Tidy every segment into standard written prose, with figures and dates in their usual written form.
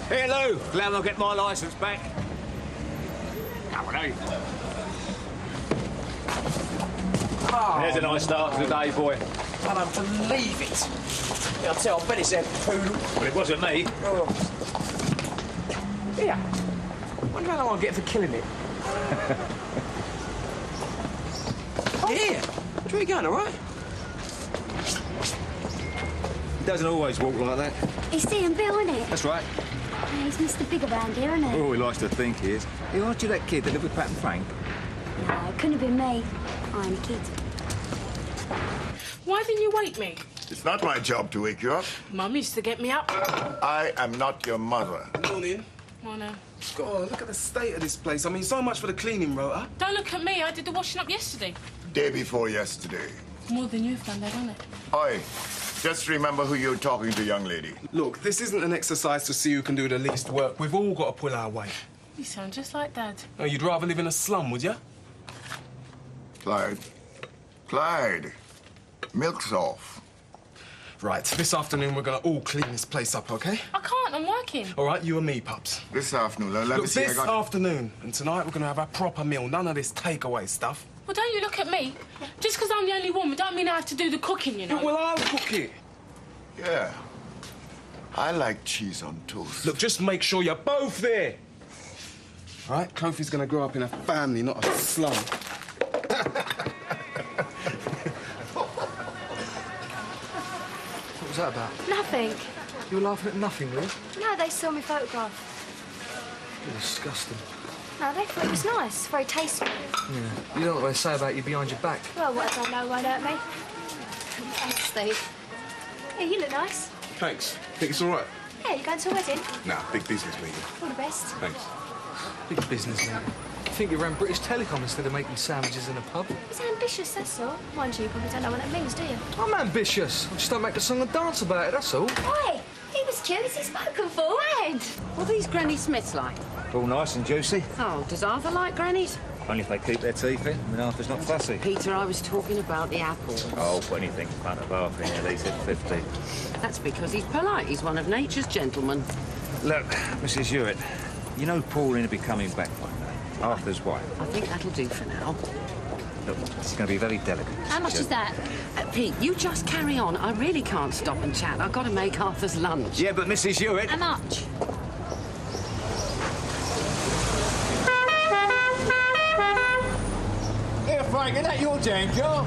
Hello, glad I'll get my licence back. Come on, Oh, there's a nice start to the day, boy. I don't believe it. Yeah, I'll tell, I bet it's that poodle. Well, it wasn't me. Oh. Here. Wonder how long I get for killing it. Here. Where are you going, all right? He doesn't always walk like that. It's Ian Bill, isn't it? That's right. Yeah, he's Mr. Big around here, isn't he? Oh, he likes to think he is. Hey, aren't you that kid that lived with Pat and Frank? No, it couldn't have been me. I ain't a kid. Why didn't you wake me? It's not my job to wake you up. Mum used to get me up. I am not your mother. Morning. Oh, no. God, look at the state of this place. I mean, so much for the cleaning rota. Don't look at me. I did the washing up yesterday. Day before yesterday. More than you've done, hasn't it? Oi, just remember who you're talking to, young lady. Look, this isn't an exercise to see who can do the least work. We've all got to pull our weight. You sound just like Dad. Oh, you'd rather live in a slum, would you? Clyde. Clyde. Milk's off. Right, this afternoon we're going to all clean this place up, OK? I can't. I'm working. All right, you and me, pups. This afternoon, let me Look, see. this afternoon and tonight we're going to have a proper meal. None of this takeaway stuff. Well, don't you look at me. Just because I'm the only woman don't mean I have to do the cooking, you know. Yeah, well, I'll cook it. Yeah. I like cheese on toast. Look, just make sure you're both there. All right, Kofi's going to grow up in a family, not a slum. What was that about? Nothing. You were laughing at nothing, were you? No, they saw me photograph. You're disgusting. No, they thought it was nice. Very tasteful. Yeah. You know what they say about you behind your back. Well, what I don't know won't hurt me. Thanks, Steve. Yeah, you look nice. Thanks. Think it's all right? Yeah, you going to a wedding? Nah, big business meeting. All the best. Thanks. Big business, man. I think you ran British Telecom instead of making sandwiches in a pub. He's ambitious, that's all. Mind you, you probably don't know what that means, do you? I'm ambitious. I just don't make a song and dance about it, that's all. Oi! He was cute. He's spoken for, and What are these Granny Smiths like? All nice and juicy. Oh, does Arthur like grannies? Only if they keep their teeth in. I mean, Arthur's not fussy. Peter, I was talking about the apples. Oh, put anything in front of Arthur, at least at 50. That's because he's polite. He's one of nature's gentlemen. Look, Mrs. Hewitt, you know Pauline will be coming back one day. Arthur's wife. I think that'll do for now. Look, it's going to be very delicate. how much is that? Pete, you just carry on. I really can't stop and chat. I've got to make Arthur's lunch. Yeah, but Mrs. Hewitt... How much? Yeah, Frank, is that your jam jar?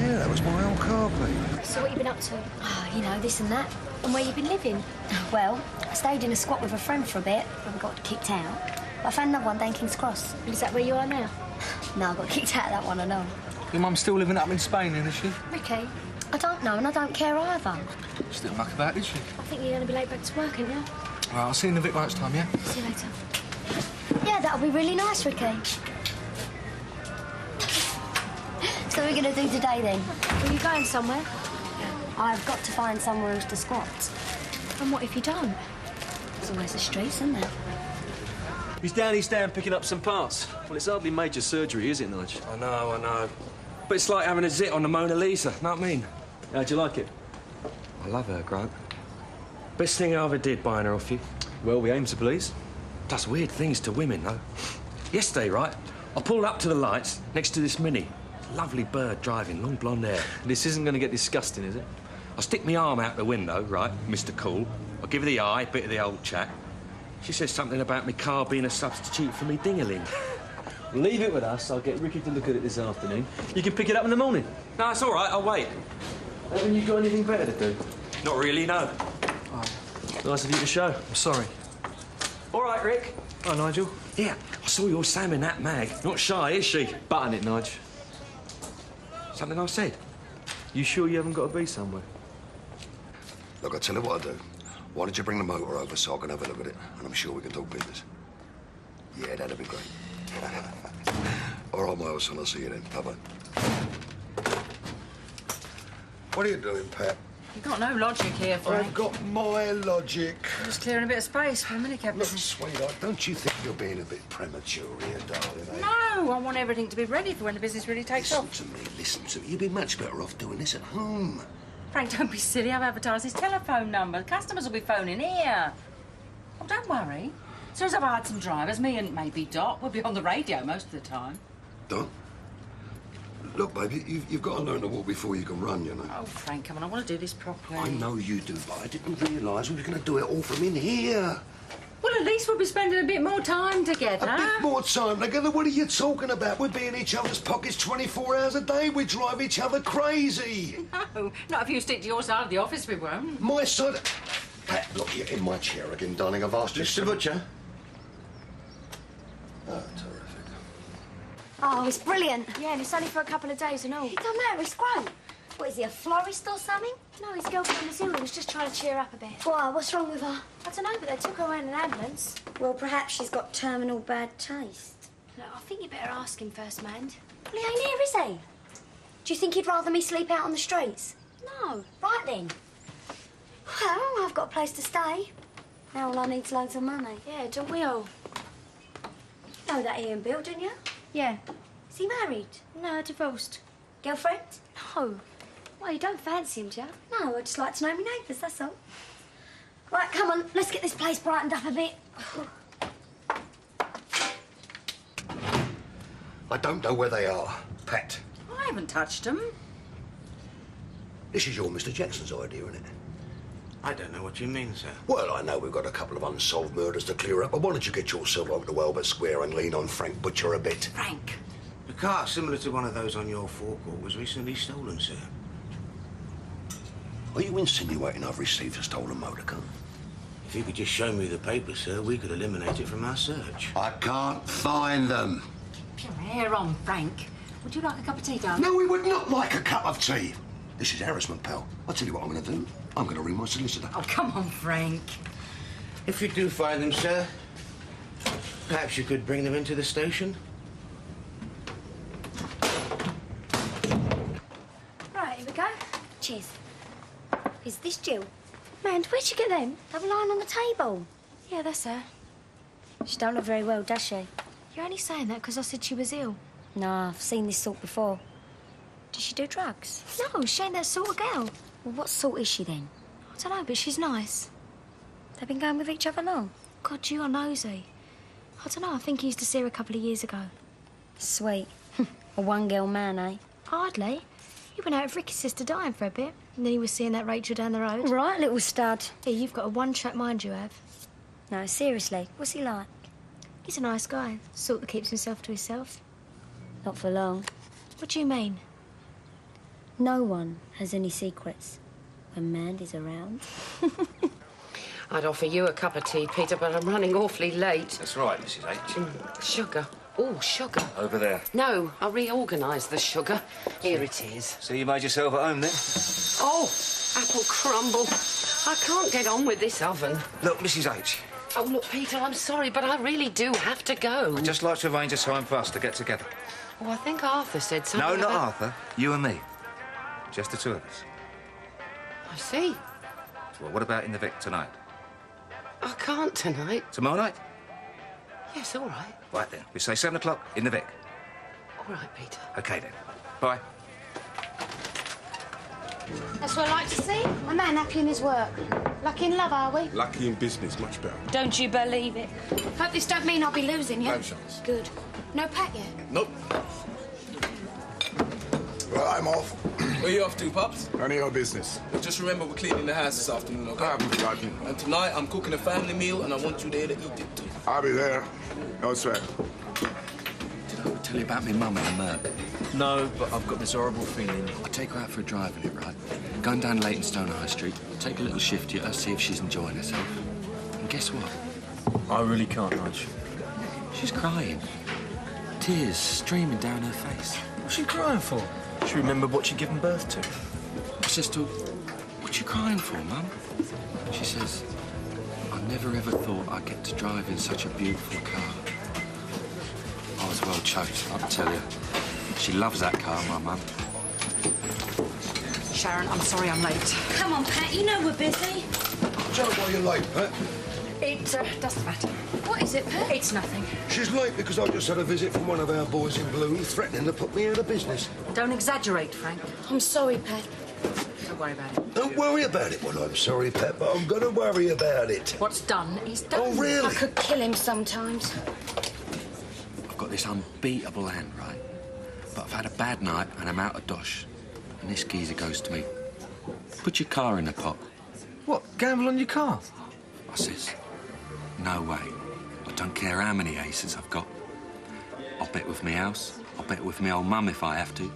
Yeah, that was my old car, please. So what you been up to? Oh, you know, this and that. And where you been living? Well, I stayed in a squat with a friend for a bit, but we got kicked out. But I found another one down King's Cross. Is that where you are now? No, I got kicked out of that one, I know. Your mum's still living up in Spain, then, is she? Ricky, I don't know, and I don't care either. Still muck about, is she? I think you're going to be late back to work, aren't you? All right, I'll see you in a bit lunchtime, yeah? See you later. Yeah, that'll be really nice, Ricky. So what are we going to do today, then? Are you going somewhere? I've got to find somewhere else to squat. And what if you don't? There's always the streets, isn't there? He's down East End picking up some parts. Well, it's hardly major surgery, is it, Nige? I know. But it's like having a zit on the Mona Lisa, know what I mean? How'd you like it? I love her, Grant. Best thing I ever did, buying her off you. Well, we aim to please. Does weird things to women, though. Yesterday, right, I pulled up to the lights next to this Mini. Lovely bird driving, long blonde hair. This isn't going to get disgusting, is it? I stick my arm out the window, right, Mr. Cool. I give her the eye, bit of the old chat. She says something about me car being a substitute for me ding-a-ling. Leave it with us. I'll get Ricky to look at it this afternoon. You can pick it up in the morning. No, it's all right, I'll wait. Haven't you got anything better to do? Not really, no. Nice of you to show. I'm sorry. All right, Rick. Hi, Nigel. Yeah, I saw your Sam in that mag. Not shy, is she? Button it, Nige. Something I said. You sure you haven't got to be somewhere? Look, I'll tell you what I'll do. Why don't you bring the motor over so I can have a look at it, and I'm sure we can talk business. Yeah, that'd be great. All right, my old son, I'll see you then. Bye-bye. What are you doing, Pat? You've got no logic here, Frank. I've got my logic. Just clearing a bit of space for a minicab. Look, sweetheart, don't you think you're being a bit premature here, darling, eh? No, I want everything to be ready for when the business really takes off. Listen to me. You'd be much better off doing this at home. Frank, don't be silly. I've advertised his telephone number. Customers will be phoning here. Oh, don't worry. As soon as I've hired some drivers, me and maybe Dot will be on the radio most of the time. Dot? Look, baby, you've got to learn to walk before you can run, you know. Oh, Frank, come on, I want to do this properly. I know you do, but I didn't realise we were going to do it all from in here. Well, at least we'll be spending a bit more time together. A bit more time together? What are you talking about? We'd be in each other's pockets 24 hours a day. We'd drive each other crazy. No, not if you stick to your side of the office, we won't. My side... Pat, look, you're in my chair again, darling. I've asked you... Mr. Butcher? Oh, terrific. Oh, it's brilliant. Yeah, and it's only for a couple of days and all. It don't matter, it's great. What, is he, a florist or something? No, his girlfriend was ill. He was just trying to cheer up a bit. Why, what's wrong with her? I don't know, but they took her around in an ambulance. Well, perhaps she's got terminal bad taste. Look, I think you better ask him first, man. Well, he ain't here, is he? Do you think he'd rather me sleep out on the streets? No. Right then. Well, I've got a place to stay. Now all I need's loads of money. Yeah, don't we all? You know that Ian Bill, don't you? Yeah. Is he married? No, divorced. Girlfriend? No. Well, you don't fancy him, do you? No, I just like to know my neighbours, that's all. Right, come on, let's get this place brightened up a bit. I don't know where they are, Pat. I haven't touched them. This is your Mr. Jackson's idea, isn't it? I don't know what you mean, sir. Well, I know we've got a couple of unsolved murders to clear up, but why don't you get yourself over to Albert Square and lean on Frank Butcher a bit? Frank. A car similar to one of those on your forecourt was recently stolen, sir. Are you insinuating I've received a stolen motor car? If you could just show me the papers, sir, we could eliminate it from our search. I can't find them. Keep your hair on, Frank. Would you like a cup of tea, darling? No, we would not like a cup of tea. This is harassment, pal. I'll tell you what I'm going to do. I'm going to ring my solicitor. Oh, come on, Frank. If you do find them, sir, perhaps you could bring them into the station? Right, here we go. Cheers. Is this Jill? Man, where'd you get them? They were lying on the table. Yeah, that's her. She don't look very well, does she? You're only saying that because I said she was ill. No, I've seen this sort before. Does she do drugs? No, she ain't that sort of girl. Well, what sort is she then? I don't know, but she's nice. They've been going with each other long? God, you are nosy. I don't know, I think he used to see her a couple of years ago. Sweet. A one-girl man, eh? Hardly. He went out with Ricky's sister dying for a bit, and then he was seeing that Rachel down the road. Right, little stud. Yeah, you've got a one-track mind, you have. No, seriously, what's he like? He's a nice guy, sort that keeps himself to himself. Not for long. What do you mean? No one has any secrets when Mandy's around. I'd offer you a cup of tea, Peter, but I'm running awfully late. That's right, Mrs. H. Sugar. Oh, sugar. Over there. No, I'll reorganise the sugar. Here it is. So you made yourself at home, then? Oh, apple crumble. I can't get on with this oven. Look, Mrs. H. Oh, look, Peter, I'm sorry, but I really do have to go. I'd just like to arrange a time for us to get together. Oh, I think Arthur said something No, not about... Arthur. You and me. Just the two of us. I see. Well, what about in the Vic tonight? I can't tonight. Tomorrow night? Yes, all right. Right then. We say 7 o'clock in the Vic. All right, Peter. OK, then. Bye. That's what I like to see. A man happy in his work. Lucky in love, are we? Lucky in business, much better. Don't you believe it? Hope this don't mean I'll be losing you. No chance. Good. No pack yet? Nope. Well, I'm off. Where you off to, Pops? None of your business. Just remember we're cleaning the house this afternoon, okay? I haven't forgotten. And tonight I'm cooking a family meal and I want you there to eat it too. I'll be there. No sweat. Did I ever tell you about me mum and the Merc? No, but I've got this horrible feeling. I take her out for a drive in it, right? Going down Leytonstone High Street, take a little shift at her, see if she's enjoying herself. And guess what? I really can't, Nudge. She's crying. Tears streaming down her face. What's she crying for? She remembered what she'd given birth to. I says to her, what you crying for, Mum? She says, I never ever thought I'd get to drive in such a beautiful car. I was well choked, I can tell you. She loves that car, my mum. Sharon, I'm sorry I'm late. Come on, Pat, you know we're busy. Tell her why you're late, Pat. It doesn't matter. What is it, Pat? It's nothing. She's late because I just had a visit from one of our boys in blue threatening to put me out of business. Don't exaggerate, Frank. I'm sorry, Pat. Don't worry about it. Don't worry about it. Well, I'm sorry, Pep, but I'm gonna worry about it. What's done is done. Oh, really? I could kill him sometimes. I've got this unbeatable hand, right? But I've had a bad night and I'm out of dosh. And this geezer goes to me, put your car in the pot. What, gamble on your car? I says, no way. I don't care how many aces I've got. I'll bet with me house, I'll bet with me old mum if I have to.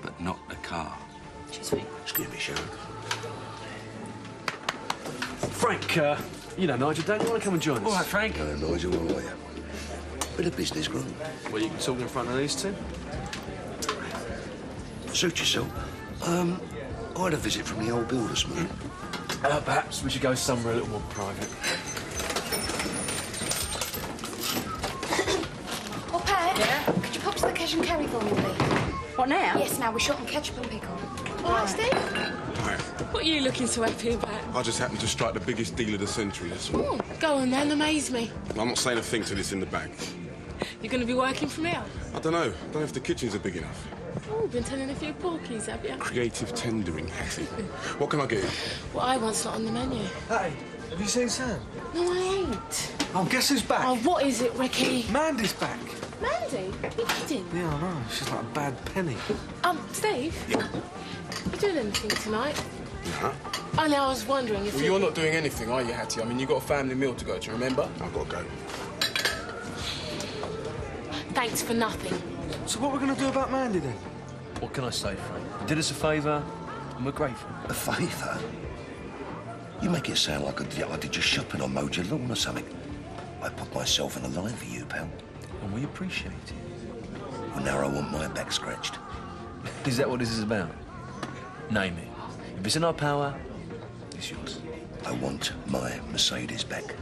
But not the car. Excuse me, Sharon. Frank, you know Nigel, don't you want to come and join us? All right, Frank. Hello, Nigel, how are you? Bit of business, Grant. Well, you can talk in front of these two. Suit yourself. I had a visit from the old Bill this morning. Perhaps we should go somewhere a little more private. Oh, Pat. Yeah? Could you pop to the cash and carry for me, please? What now? Yes, now we're short on ketchup and pickle. All right, Steve? What are you looking so happy about? I just happened to strike the biggest deal of the century, that's all. Oh, go on then, amaze me. I'm not saying a thing till it's in the bag. You're going to be working from here? I don't know. Don't know if the kitchens are big enough. Oh, been telling a few porkies, have you? Creative tendering, Hattie. What can I get you? What I want's not on the menu. Hey, have you seen Sam? No, I ain't. Oh, guess who's back? Oh, what is it, Ricky? Mandy's back. Mandy? You kidding? Yeah, I know. She's like a bad penny. Steve? Yeah. You doing anything tonight? Nah. I know, I was wondering if Well, you're not doing anything, are you, Hattie? I mean, you've got a family meal to go to, remember? I've got to go. Thanks for nothing. So what are we going to do about Mandy, then? What can I say, Frank? You did us a favour, and we're grateful. A favour? You make it sound like I did your shopping on Mojo Lawn or something. I put myself in the line for you, pal. And we appreciate it. Well, now I want my back scratched. Is that what this is about? Name it. If it's in our power, it's yours. I want my Mercedes back.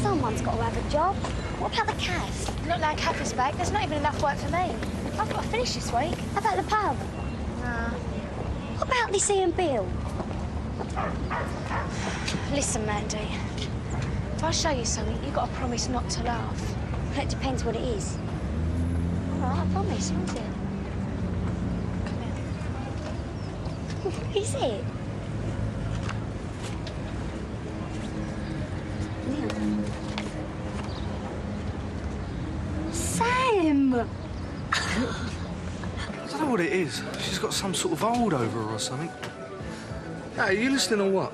Someone's got to have a job. What about the cash? Look like Kathy's back. There's not even enough work for me. I've got to finish this week. How about the pub? Nah. What about this Ian Bill? Listen, Mandy. If I show you something, you've got to promise not to laugh. It depends what it is. All right, I promise. What is it? Come here. What is it? Sam! I don't know what it is. She's got some sort of hold over her or something. Hey, are you listening or what?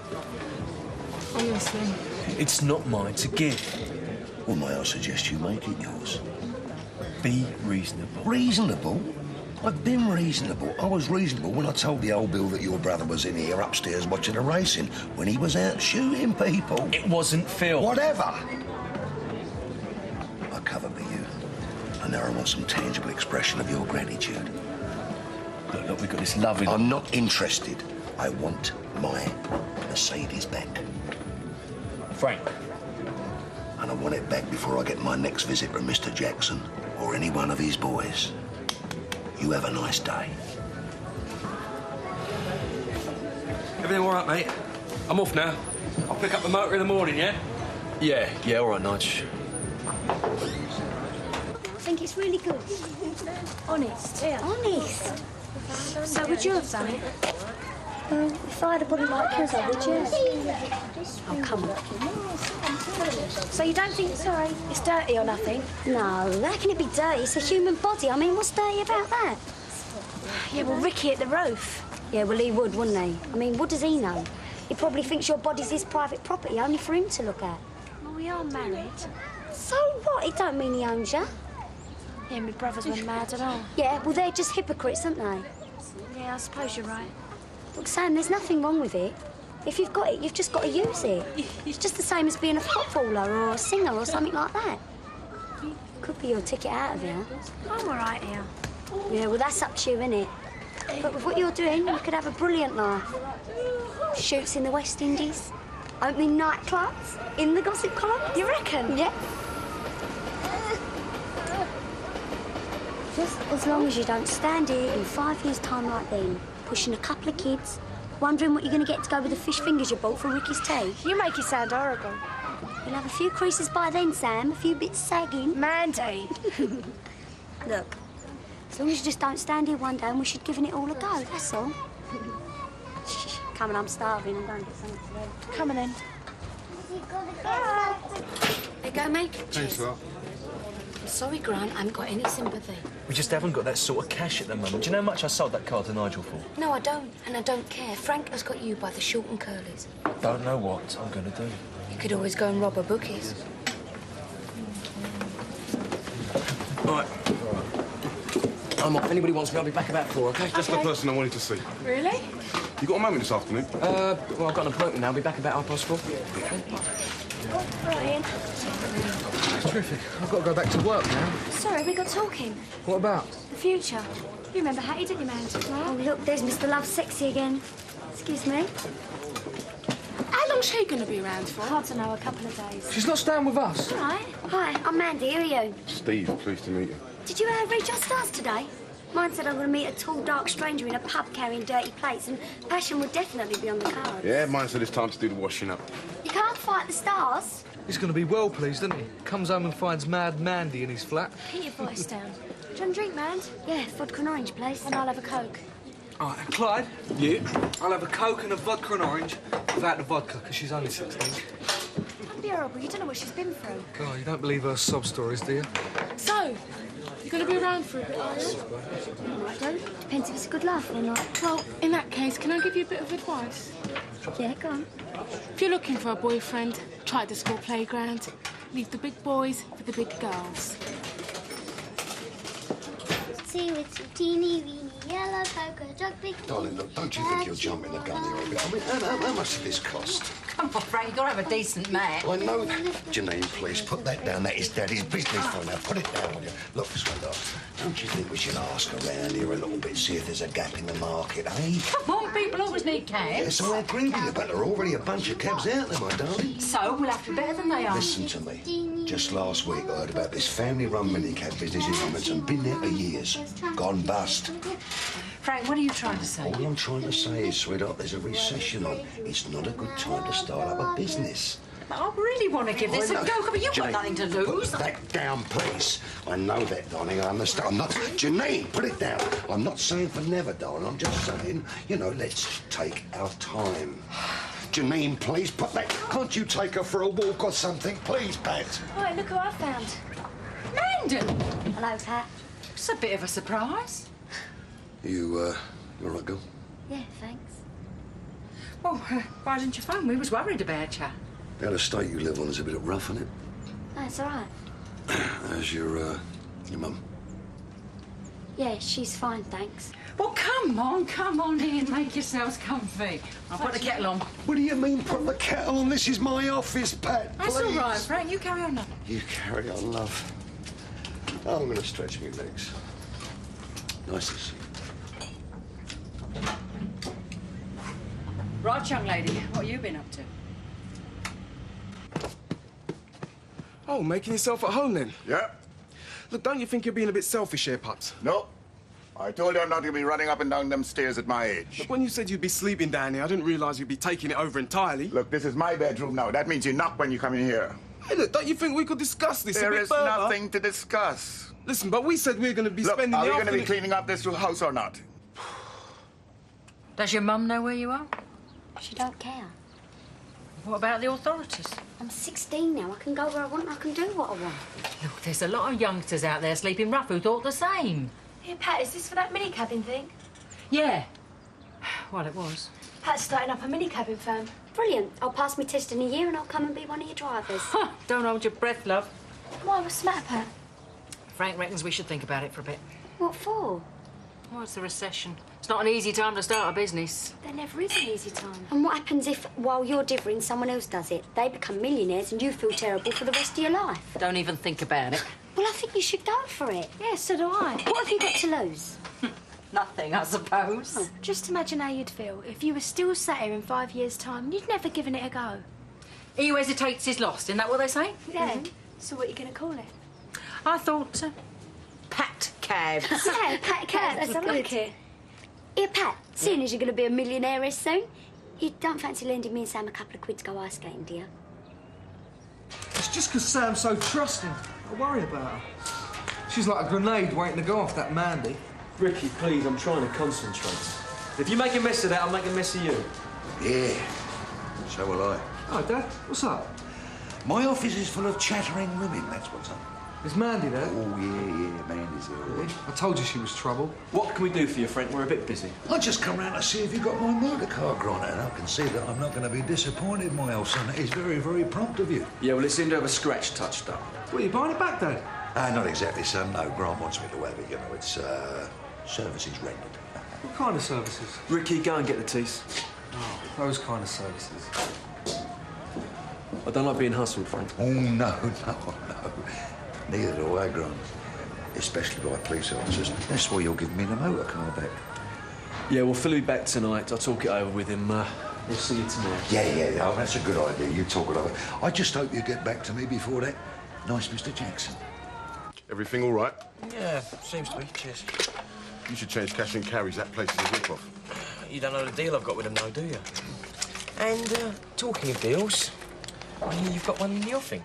I'm listening. It's not mine to give. Well, may I suggest you make it yours? Be reasonable. Reasonable? I've been reasonable. I was reasonable when I told the old Bill that your brother was in here upstairs watching the racing when he was out shooting people. It wasn't Phil. Whatever. I covered for you. And now I want some tangible expression of your gratitude. Look, we've got this lovely... I'm not interested. I want my Mercedes back. Frank. And I want it back before I get my next visit from Mr. Jackson or any one of his boys. You have a nice day. Everything all right, mate? I'm off now. I'll pick up the motor in the morning, yeah? Yeah, all right, Nige. I think it's really good. Honest. Yeah. Honest. So would you have done it? Well, if I had a body like yours, I would, yes. Oh, come on. So you don't think it's dirty or nothing? No, how can it be dirty? It's a human body. I mean, what's dirty about that? Yeah, well, Ricky at the roof. Yeah, well, he would, wouldn't he? I mean, what does he know? He probably thinks your body's his private property, only for him to look at. Well, we are married. So what? It don't mean he owns you. Yeah, my brothers were mad and all. Yeah, well, they're just hypocrites, aren't they? Yeah, I suppose you're right. Look, Sam, there's nothing wrong with it. If you've got it, you've just got to use it. It's just the same as being a footballer or a singer or something like that. Could be your ticket out of here. I'm all right here. Yeah, well, that's up to you, innit? But with what you're doing, you could have a brilliant life. Shoots in the West Indies, opening nightclubs, in the gossip column. You reckon? Yeah. Just as long as you don't stand here in 5 years' time like them, pushing a couple of kids, wondering what you're going to get to go with the fish fingers you bought for Ricky's tea. You make it sound horrible. You'll have a few creases by then, Sam, a few bits sagging. Mandy! Look, As long as you just don't stand here one day and wish you'd given it all a go, that's all. Come on, I'm starving. I'm going to get something to eat. Come on then. There you go, mate. Thanks a lot. I'm sorry, Grant, I haven't got any sympathy. We just haven't got that sort of cash at the moment. Do you know how much I sold that car to Nigel for? No, I don't, and I don't care. Frank has got you by the short and curlies. Don't know what I'm going to do. You could always go and rob a bookies. All right. I'm off. Anybody wants me, I'll be back about 4, OK? Just the person I wanted to see. Really? You got a moment this afternoon? Well, I've got an appointment now. I'll be back about 4:30. Right, Ian. That's terrific. I've got to go back to work now. Sorry, we got talking. What about? The future. You remember Hattie, didn't you, man? Oh, look, there's Mr. Love Sexy again. Excuse me. How long's she going to be around for? Hard to know, a couple of days. She's not staying with us. All right. Hi, I'm Mandy. Who are you? Steve, pleased to meet you. Did you read your stars today? Mine said I'm going to meet a tall, dark stranger in a pub carrying dirty plates, and passion would definitely be on the card. Yeah, mine said it's time to do the washing up. You can't fight the stars. He's going to be well pleased, isn't he? Comes home and finds Mad Mandy in his flat. Keep your voice down. Do you want a drink, man? Yeah, vodka and orange, please. And I'll have a Coke. All right, and Clyde? Yeah? I'll have a Coke and a vodka and orange without the vodka, because she's only 16. That'd be horrible. You don't know what she's been through. God, you don't believe her sob stories, do you? So, you're going to be around for a bit, are you? I don't. Depends if it's a good laugh or not. Well, in that case, can I give you a bit of advice? Yeah, go on. If you're looking for a boyfriend, try the school playground. Leave the big boys for the big girls. See, with some teeny weeny yellow polka dot big. Darling, look, don't you think you're jumping the gun here a bit? I mean, how much did this cost? Come on, Frank, you've got to have a decent mat. I know that. Janine, please, put that down. That is Daddy's business for now. Put it down, will you? Look, sweetheart, don't you think we should ask around here a little bit, see if there's a gap in the market, eh? Come on, people always need cabs. Yes, I agree with you, but there are already a bunch of cabs out there, my darling. So we'll have to be better than they are. Listen to me. Just last week, I heard about this family-run minicab business in Wilmington. Been there for years. Gone bust. Frank, what are you trying to say? All I'm trying to say is, sweetheart, there's a recession on. It's not a good time to start up a business. But I really want to give this a go. Come on, you've got nothing to lose. Put that down, please. I know that, darling. I understand. I'm not... Janine, put it down. I'm not saying for never, darling. I'm just saying, you know, let's take our time. Janine, please, put that... Can't you take her for a walk or something? Please, Pat. All right, look who I found. Mandon! Hello, Pat. It's a bit of a surprise. You all right, girl? Yeah, thanks. Well, why didn't you phone? We was worried about you. The estate you live on is a bit rough, isn't it? That's all right. How's your mum? Yeah, she's fine, thanks. Well, come on in, make yourselves comfy. I'll put the kettle on. What do you mean, put the kettle on? This is my office, Pat, That's please. all right, Frank. You carry on, love. You carry on, love. Oh, I'm going to stretch my legs. Nice to see you. Right, young lady, what have you been up to? Oh, making yourself at home then? Yeah. Look, don't you think you're being a bit selfish here, Pops? No. I told you I'm not going to be running up and down them stairs at my age. Look, when you said you'd be sleeping down here, I didn't realise you'd be taking it over entirely. Look, this is my bedroom now. That means you knock when you come in here. Hey, look, don't you think we could discuss this a There bit is further? nothing to discuss. Listen, but we said we were going to be Look, spending are the we going to be afternoon... cleaning up this house or not? Does your mum know where you are? She don't care. What about the authorities? I'm 16 now. I can go where I want and I can do what I want. Look, there's a lot of youngsters out there sleeping rough who thought the same. Hey, Pat, is this for that mini cabin thing? Yeah. Well, it was. Pat's starting up a mini cabin firm. Brilliant. I'll pass my test in a year and I'll come and be one of your drivers. Huh, don't hold your breath, love. Why, what's the matter, Pat? Frank reckons we should think about it for a bit. What for? Well, it's the recession. It's not an easy time to start a business. There never is an easy time. And what happens if, while you're differing, someone else does it? They become millionaires and you feel terrible for the rest of your life. Don't even think about it. Well, I think you should go for it. Yeah, so do I. What have you got to lose? Nothing, I suppose. Oh, just imagine how you'd feel if you were still sat here in 5 years' time and you'd never given it a go. He who hesitates is lost, isn't that what they say? Yeah. So what are you going to call it? I thought... Pat Cabs. Yeah, Pat Cabs. That's like it. Here, Pat, seeing as you're going to be a millionaire soon, you don't fancy lending me and Sam a couple of quid to go ice skating, do you? It's just because Sam's so trusting. I worry about her. She's like a grenade waiting to go off, that Mandy. Ricky, please, I'm trying to concentrate. If you make a mess of that, I'll make a mess of you. Yeah, so will I. Hi, Dad. What's up? My office is full of chattering women, that's what's up. Is Mandy there? Oh, yeah, Mandy's there. Really? I told you she was trouble. What can we do for you, Frank? We're a bit busy. I just come round to see if you got my motor car granted, and I can see that I'm not going to be disappointed, my old son. It is very, very prompt of you. Yeah, well, it seemed to have a scratch touched up. What, are you buying it back, Dad? Not exactly, son. No, Grant wants me to have it, you know. It's, services rendered. What kind of services? Ricky, go and get the teas. Oh, those kind of services. I don't like being hustled, Frank. Oh, no. Neither do I, Grant. Especially by police officers. That's why you're giving me the motor car back. Yeah, well, Phil will be back tonight. I'll talk it over with him. We'll see you tomorrow. Yeah. Oh, that's a good idea. You talk it over. I just hope you get back to me before that. Nice, Mr. Jackson. Everything all right? Yeah, seems to be. Cheers. You should change cash and carries. That place is a rip-off. You don't know the deal I've got with them, though, do you? And, talking of deals, I hear you've got one in the offing.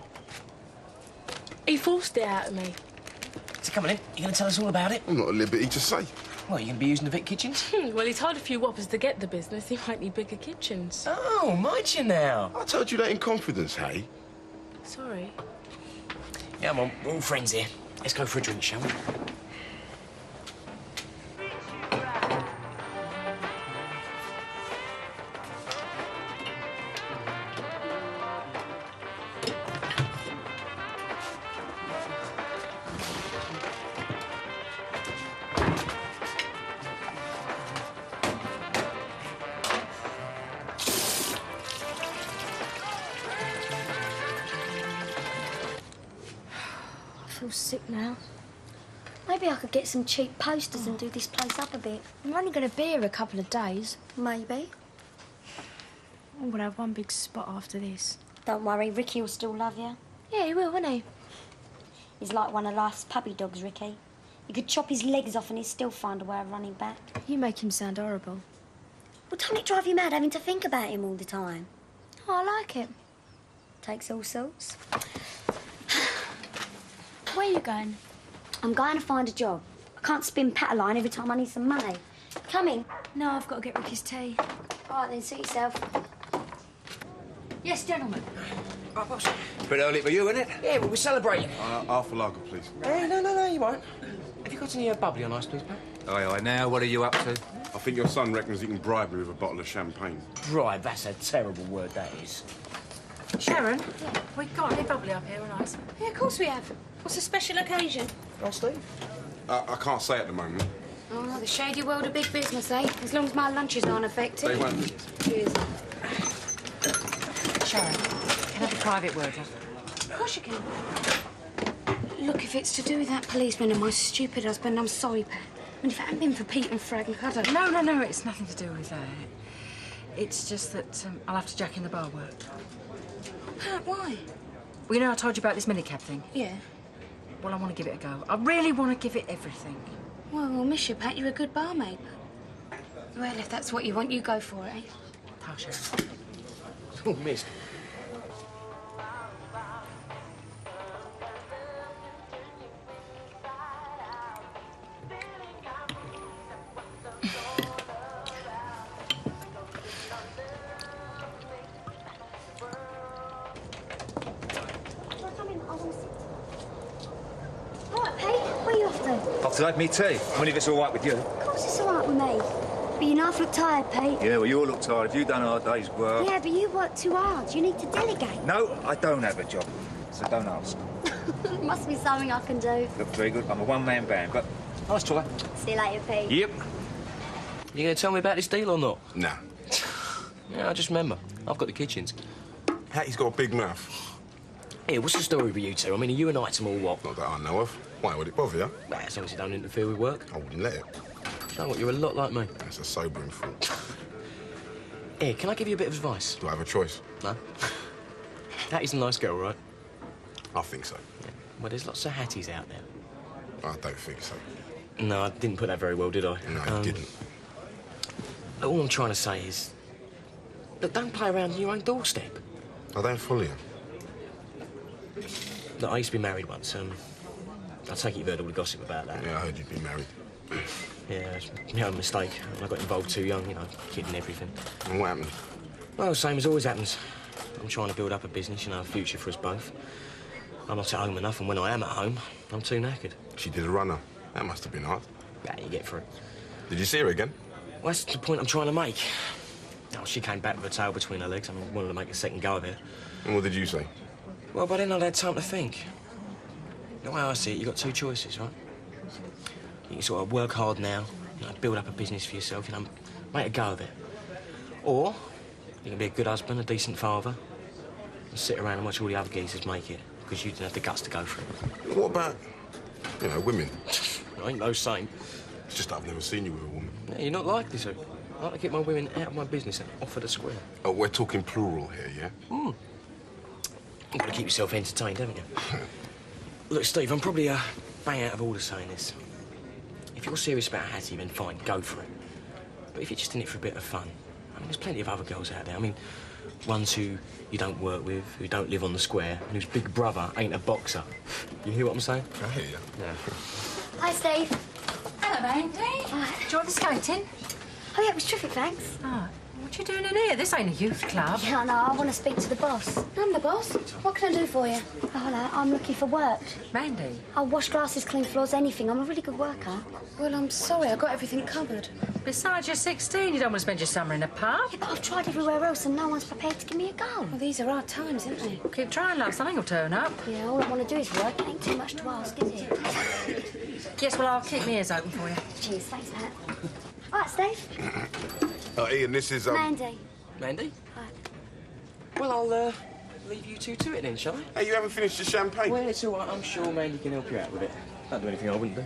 He forced it out of me. So come on in. You going to tell us all about it? I'm not at liberty to say. Well, you going to be using the Vic kitchens? Well, he's hired a few whoppers to get the business. He might need bigger kitchens. Oh, might you now? I told you that in confidence, hey? Sorry. Yeah, come on. We're all friends here. Let's go for a drink, shall we? I feel sick now. Maybe I could get some cheap posters and do this place up a bit. I'm only going to be here a couple of days. Maybe. I'm gonna have one big spot after this. Don't worry, Ricky will still love you. Yeah, he will, won't he? He's like one of life's puppy dogs, Ricky. You could chop his legs off and he'd still find a way of running back. You make him sound horrible. Well, don't it drive you mad having to think about him all the time? Oh, I like it. Takes all sorts. Where are you going? I'm going to find a job. I can't spin Pataline every time I need some money. Coming? No, I've got to get Ricky's tea. All right, then, suit yourself. Yes, gentlemen. Oh, boss. Bit early for you, isn't it? Yeah, well, we're celebrating. Half a lager, please. Hey, no, you won't. Have you got any bubbly on ice, please, mate? Aye. Now, what are you up to? I think your son reckons he can bribe me with a bottle of champagne. Bribe, that's a terrible word, that is. Sharon, we got any bubbly up here on ice? Yeah, of course we have. What's a special occasion? Oh, Steve? I can't say at the moment. Oh, the shady world of big business, eh? As long as my lunches aren't affected. They won't. Cheers. Sharon, can I have a private word, love? Of course you can. Look, if it's to do with that policeman and my stupid husband, I'm sorry, Pat. I mean, if it hadn't been for Pete and Frank, I don't... No, it's nothing to do with that. It's just that I'll have to jack in the bar work. Pat, why? Well, you know I told you about this minicab thing? Yeah. Well, I want to give it a go. I really want to give it everything. Well, we'll miss you, Pat. You're a good barmaid. Well, if that's what you want, you go for it, eh? How, Sharon? Oh, missed. Right, Pete, where are you off to? Off to have me tea. Only if it's all right with you. Of course it's all right with me. But you half look tired, Pete. Yeah, well, you all look tired. If you've done a hard day's work... Yeah, but you work too hard. You need to delegate. No, I don't have a job. So don't ask. Must be something I can do. Look, very good. I'm a one-man band, but nice try. See you later, Pete. Yep. You going to tell me about this deal or not? Nah. Yeah, I just remember. I've got the kitchens. Hattie has got a big mouth. Hey, what's the story with you two? I mean, are you an item or what? Not that I know of. Why would it bother you? Nah, as long as you don't interfere with work. I wouldn't let it. You know what, you're a lot like me. That's a sobering thought. Hey, can I give you a bit of advice? Do I have a choice? No? Hattie's a nice girl, right? I think so. Yeah. Well, there's lots of Hatties out there. I don't think so. No, I didn't put that very well, did I? No, you didn't. All I'm trying to say is... Look, don't play around on your own doorstep. I don't follow you. Look, I used to be married once. I take it you've heard all the gossip about that. Yeah, I heard you'd been married. Yeah, it's my own mistake. I got involved too young, you know, kid and everything. And what happened? Well, same as always happens. I'm trying to build up a business, you know, a future for us both. I'm not at home enough, and when I am at home, I'm too knackered. She did a runner. That must have been hard. Yeah, you get through. Did you see her again? Well, that's the point I'm trying to make. Oh, she came back with her tail between her legs. I mean, wanted to make a second go of it. And what did you say? Well, by then I'd had time to think. The way I see it, you've got two choices, right? You can sort of work hard now, you know, build up a business for yourself, you know, make a go of it. Or you can be a good husband, a decent father, and sit around and watch all the other geezers make it, because you didn't have the guts to go for it. What about, you know, women? I ain't no saint. It's just that I've never seen you with a woman. Yeah, you're not like this. I like to get my women out of my business and off of the square. Oh, we're talking plural here, yeah? You've got to keep yourself entertained, haven't you? Look, Steve, I'm probably bang out of order saying this. If you're serious about Hattie, then fine, go for it. But if you're just in it for a bit of fun, I mean, there's plenty of other girls out there. I mean, ones who you don't work with, who don't live on the square, and whose big brother ain't a boxer. You hear what I'm saying? I hear you. Yeah. Hi, Steve. Hello, Mandy. Do you want the skating? Oh, yeah, it was terrific, thanks. Oh, what you doing in here? This ain't a youth club. Yeah, I know. I want to speak to the boss. I'm the boss. What can I do for you? Oh, hello. I'm looking for work. Mandy. I'll wash glasses, clean floors, anything. I'm a really good worker. Well, I'm sorry. I've got everything covered. Besides, you're 16. You don't want to spend your summer in a pub. Yeah, but I've tried everywhere else and no one's prepared to give me a go. Well, these are hard times, aren't they? Keep trying, love. Something will turn up. Yeah, all I want to do is work. It ain't too much to ask, is it? Yes, well, I'll keep my ears open for you. Cheers, thanks, Pat. All right, Steve. Oh, Ian, this is, Mandy. Mandy? Hi. Well, I'll leave you two to it then, shall I? Hey, you haven't finished the champagne? Well, it's all right. I'm sure Mandy can help you out with it. Don't do anything I wouldn't do.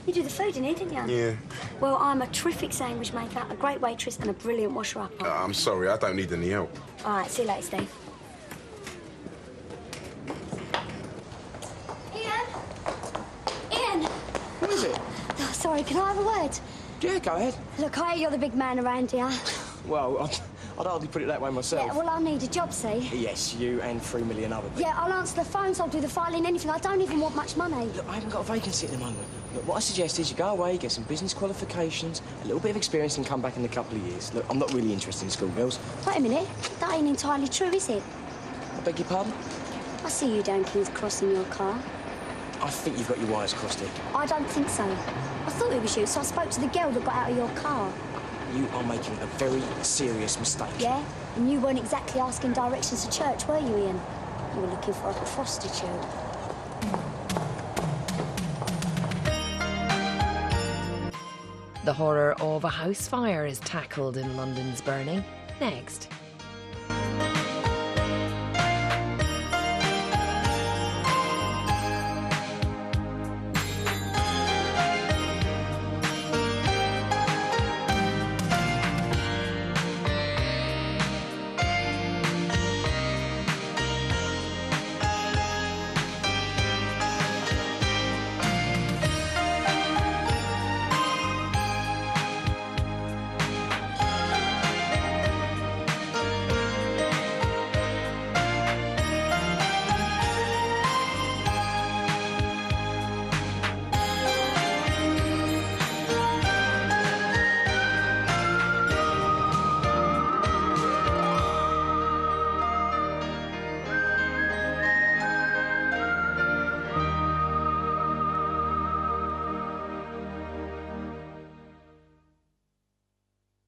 You do the food in here, didn't you? Yeah. Well, I'm a terrific sandwich maker, a great waitress, and a brilliant washer-up. I'm sorry, I don't need any help. All right, see you later, Steve. Ian! What is it? Oh, sorry, can I have a word? Yeah, go ahead. Look, I hear you're the big man around here. Well, I'd hardly put it that way myself. Yeah, well, I need a job, see? Yes, you and 3 million other people. Yeah, I'll answer the phones, I'll do the filing, anything. I don't even want much money. Look, I haven't got a vacancy at the moment. Look, what I suggest is you go away, get some business qualifications, a little bit of experience, and come back in a couple of years. Look, I'm not really interested in schoolgirls. Wait a minute. That ain't entirely true, is it? I beg your pardon? I see you down King's Cross in your car. I think you've got your wires crossed here. I don't think so. I thought it was you, so I spoke to the girl that got out of your car. You are making a very serious mistake. Yeah? And you weren't exactly asking directions to church, were you, Ian? You were looking for a prostitute. The horror of a house fire is tackled in London's burning. Next.